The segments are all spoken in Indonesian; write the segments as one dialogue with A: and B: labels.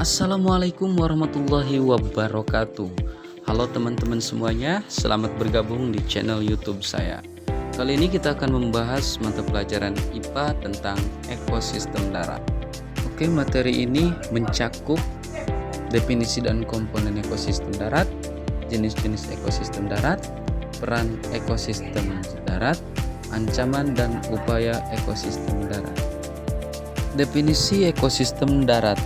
A: Assalamualaikum warahmatullahi wabarakatuh. Halo teman-teman semuanya, selamat bergabung di channel YouTube saya. Kali ini kita akan membahas mata pelajaran IPA tentang ekosistem darat. Oke, materi ini mencakup definisi dan komponen ekosistem darat, jenis-jenis ekosistem darat, peran ekosistem darat, ancaman dan upaya ekosistem darat. Definisi ekosistem darat.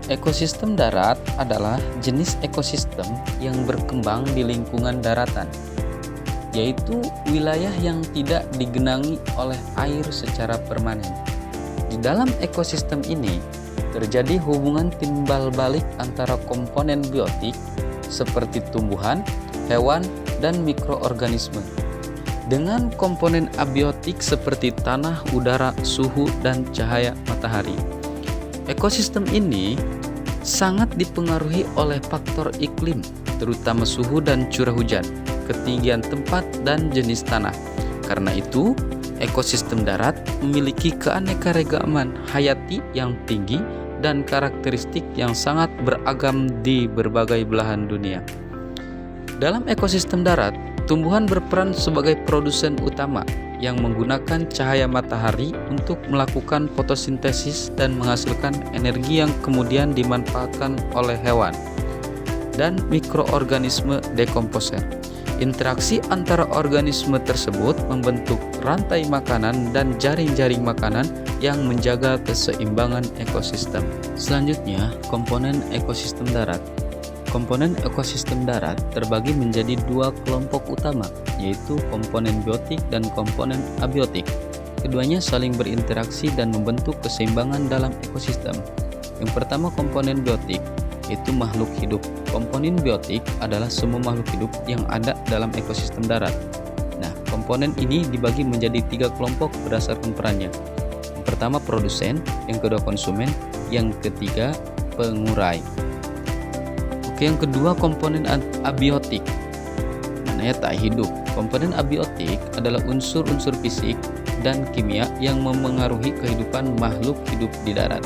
A: Ekosistem darat adalah jenis ekosistem yang berkembang di lingkungan daratan, yaitu wilayah yang tidak digenangi oleh air secara permanen. Di dalam ekosistem ini terjadi hubungan timbal balik antara komponen biotik seperti tumbuhan, hewan, dan mikroorganisme dengan komponen abiotik seperti tanah, udara, suhu, dan cahaya matahari. Ekosistem ini sangat dipengaruhi oleh faktor iklim, terutama suhu dan curah hujan, ketinggian tempat, dan jenis tanah. Karena itu, ekosistem darat memiliki keanekaragaman hayati yang tinggi dan karakteristik yang sangat beragam di berbagai belahan dunia. Dalam ekosistem darat, tumbuhan berperan sebagai produsen utama yang menggunakan cahaya matahari untuk melakukan fotosintesis dan menghasilkan energi yang kemudian dimanfaatkan oleh hewan dan mikroorganisme dekomposer. Interaksi antara organisme tersebut membentuk rantai makanan dan jaring-jaring makanan yang menjaga keseimbangan ekosistem. Selanjutnya, komponen ekosistem darat. Komponen ekosistem darat terbagi menjadi dua kelompok utama, yaitu komponen biotik dan komponen abiotik. Keduanya saling berinteraksi dan membentuk keseimbangan dalam ekosistem. Yang pertama, komponen biotik, yaitu makhluk hidup. Komponen biotik adalah semua makhluk hidup yang ada dalam ekosistem darat. Nah, komponen ini dibagi menjadi tiga kelompok berdasarkan perannya. Yang pertama, produsen, yang kedua, konsumen, yang ketiga, pengurai. Oke, yang kedua, komponen abiotik, maknanya tak hidup. Komponen abiotik adalah unsur-unsur fisik dan kimia yang memengaruhi kehidupan makhluk hidup di darat.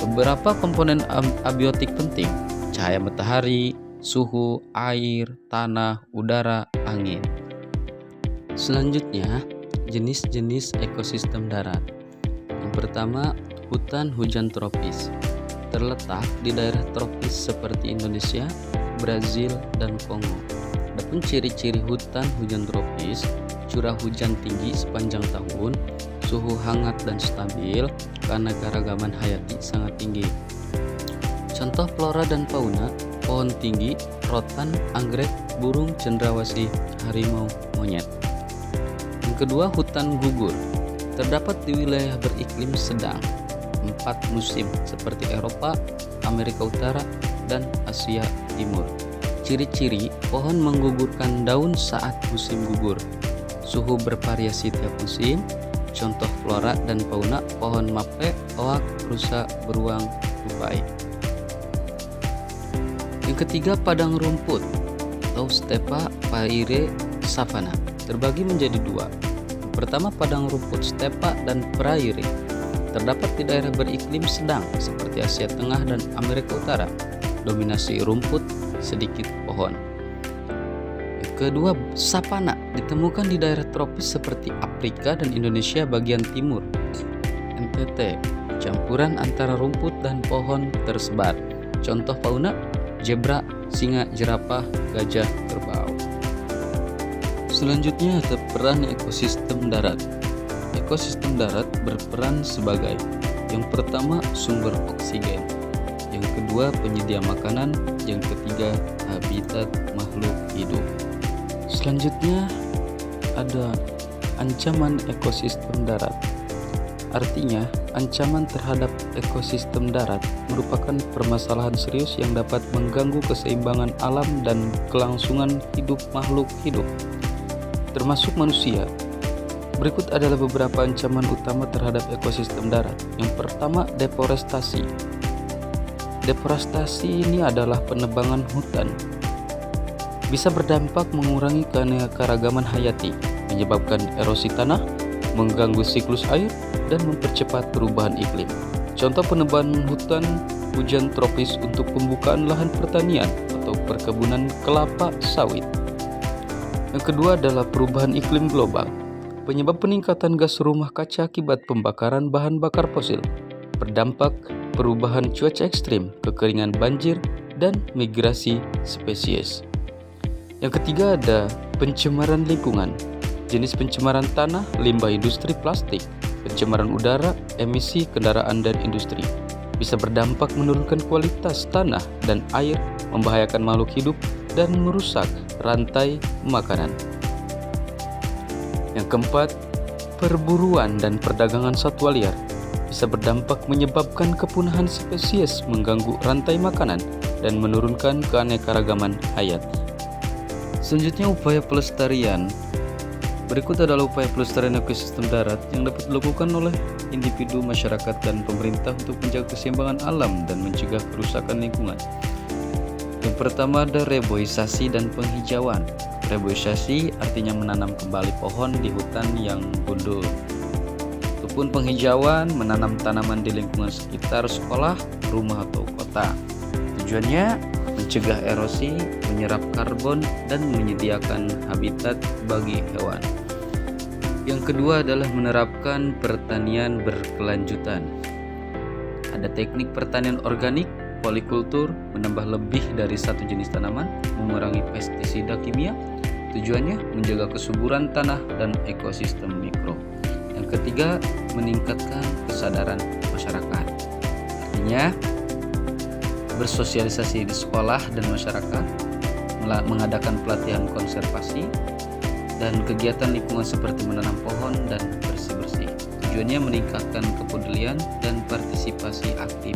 A: Beberapa komponen abiotik penting: cahaya matahari, suhu, air, tanah, udara, angin. Selanjutnya, jenis-jenis ekosistem darat. Yang pertama, hutan hujan tropis. Terletak di daerah tropis seperti Indonesia, Brazil, dan Kongo. Adapun ciri-ciri hutan hujan tropis: curah hujan tinggi sepanjang tahun, suhu hangat dan stabil, keanekaragaman hayati sangat tinggi. Contoh flora dan fauna: pohon tinggi, rotan, anggrek, burung cendrawasih, harimau, monyet. Yang kedua, hutan gugur. Terdapat di wilayah beriklim sedang, 4 musim seperti Eropa, Amerika Utara, dan Asia Timur. Ciri-ciri: pohon menggugurkan daun saat musim gugur. Suhu bervariasi tiap musim. Contoh flora dan fauna: pohon mape, oak, rusa, beruang, tupai. Yang ketiga, padang rumput atau stepa, paire, savana. Terbagi menjadi dua. Yang pertama, padang rumput stepa dan praire. Terdapat di daerah beriklim sedang seperti Asia Tengah dan Amerika Utara. Dominasi rumput, sedikit pohon. Yang kedua, savana ditemukan di daerah tropis seperti Afrika dan Indonesia bagian timur. NTT, campuran antara rumput dan pohon tersebar. Contoh fauna: zebra, singa, jerapah, gajah, kerbau. Selanjutnya ada peran ekosistem darat. Ekosistem darat berperan sebagai: yang pertama, sumber oksigen, yang kedua, penyedia makanan, yang ketiga, habitat makhluk hidup. Selanjutnya ada ancaman ekosistem darat. Artinya, ancaman terhadap ekosistem darat merupakan permasalahan serius yang dapat mengganggu keseimbangan alam dan kelangsungan hidup makhluk hidup, termasuk manusia. Berikut adalah beberapa ancaman utama terhadap ekosistem darat. Yang pertama, deforestasi. Deforestasi ini adalah penebangan hutan. Bisa berdampak mengurangi keanekaragaman hayati, menyebabkan erosi tanah, mengganggu siklus air, dan mempercepat perubahan iklim. Contoh penebangan hutan hujan tropis untuk pembukaan lahan pertanian atau perkebunan kelapa sawit. Yang kedua adalah perubahan iklim global. Penyebab peningkatan gas rumah kaca akibat pembakaran bahan bakar fosil berdampak perubahan cuaca ekstrim, kekeringan banjir, dan migrasi spesies. Yang ketiga ada pencemaran lingkungan. Jenis pencemaran tanah, limbah industri plastik, pencemaran udara, emisi kendaraan dan industri bisa berdampak menurunkan kualitas tanah dan air, membahayakan makhluk hidup, dan merusak rantai makanan. Yang keempat, perburuan dan perdagangan satwa liar bisa berdampak menyebabkan kepunahan spesies, mengganggu rantai makanan, dan menurunkan keanekaragaman hayat. Selanjutnya, upaya pelestarian. Berikut adalah upaya pelestarian ekosistem darat yang dapat dilakukan oleh individu, masyarakat, dan pemerintah untuk menjaga keseimbangan alam dan mencegah kerusakan lingkungan. Yang pertama ada reboisasi dan penghijauan. Reboisasi artinya menanam kembali pohon di hutan yang gundul. Ataupun penghijauan, menanam tanaman di lingkungan sekitar sekolah, rumah, atau kota. Tujuannya mencegah erosi, menyerap karbon, dan menyediakan habitat bagi hewan. Yang kedua adalah menerapkan pertanian berkelanjutan. Ada teknik pertanian organik, polikultur, menambah lebih dari satu jenis tanaman, mengurangi pestisida kimia. Tujuannya menjaga kesuburan tanah dan ekosistem mikro. Yang ketiga, meningkatkan kesadaran masyarakat. Artinya, bersosialisasi di sekolah dan masyarakat, mengadakan pelatihan konservasi, dan kegiatan lingkungan seperti menanam pohon dan bersih-bersih. Tujuannya meningkatkan kepedulian dan partisipasi aktif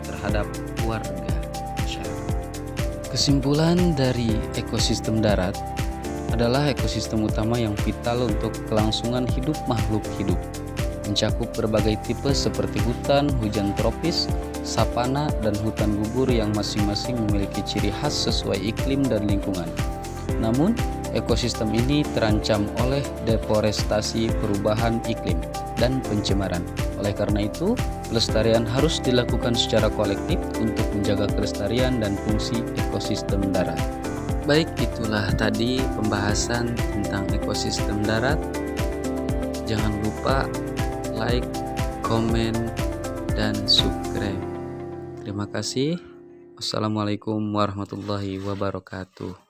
A: terhadap warga masyarakat. Kesimpulan dari ekosistem darat adalah ekosistem utama yang vital untuk kelangsungan hidup makhluk hidup. Mencakup berbagai tipe seperti hutan, hujan tropis, sapana, dan hutan gugur yang masing-masing memiliki ciri khas sesuai iklim dan lingkungan. Namun, ekosistem ini terancam oleh deforestasi, perubahan iklim, dan pencemaran. Oleh karena itu, pelestarian harus dilakukan secara kolektif untuk menjaga kelestarian dan fungsi ekosistem darat. Baik, itulah tadi pembahasan tentang ekosistem darat. Jangan lupa like, komen, dan subscribe. Terima kasih. Wassalamualaikum warahmatullahi wabarakatuh.